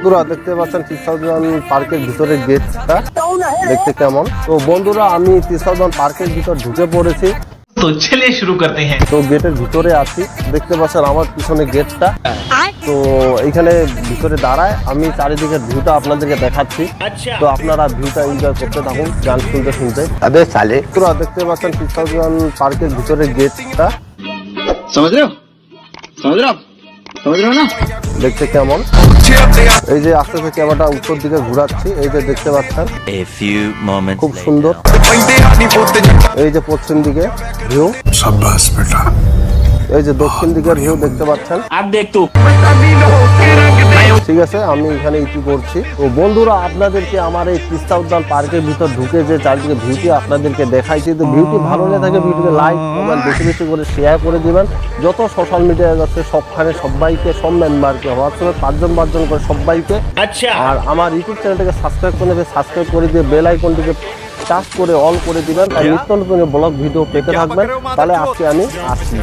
বন্ধুরা দেখতে পাচ্ছেন তিস্তাউদ্যান পার্কের ভিতরে গেটটা দেখতে কেমন। তো বন্ধুরা আমি তিস্তাউদ্যান পার্কের ভিতর ঢুকে পড়েছি। তো চলিए শুরু করতে हैं। তো গেটের ভিতরে আছি, দেখতে পাচ্ছেন আমার পিছনে গেটটা। তো এইখানে ভিতরে দাঁড়ায় আমি চারিদিকের ভিউটা আপনাদেরকে দেখাচ্ছি। তো আপনারা ভিউটা এনজয় করতে থাকুন গান শুনতে শুনতে। পুরো দেখতে পাচ্ছেন তিস্তাউদ্যান পার্কের ভিতরে গেটটা समझ रहे हो ना। দেখতে কেমন। এই যে আস্তে আস্তে ক্যামেরাটা উত্তর দিকে ঘোরাচ্ছি, এই যে দেখতে পাচ্ছেন খুব সুন্দর। এই যে পশ্চিম দিকে ভিউ, এই যে দক্ষিণ দিকের ভিউ দেখতে পাচ্ছেন। ঠিক আছে, আমি এখানে ইতি করছি। তো বন্ধুরা আপনাদেরকে আমার এই তিস্তাউদ্যান পার্কের ভিতর ঢুকে যে চারদিকে ভিউটি আপনাদেরকে দেখাইছি। তো ভিউটি ভালো লেগে থাকে ভিডিওকে লাইক কমেন্ট বেশি বেশি করে শেয়ার করে দিবেন। যত সোশ্যাল মিডিয়ায় যাচ্ছে সবখানে সবাইকে, সব মেম্বারকে, হোয়াটসঅ্যাপে 5জন করে সবাইকে। আর আমার ইউটিউব চ্যানেলটাকে সাবস্ক্রাইব করে দিয়ে বেল আইকনটিকে টাচ করে অল করে দিবেন। তাই নিত্য নতুন ব্লগ ভিডিও পেতে থাকবেন। তাহলে আজকে আমি আসছি।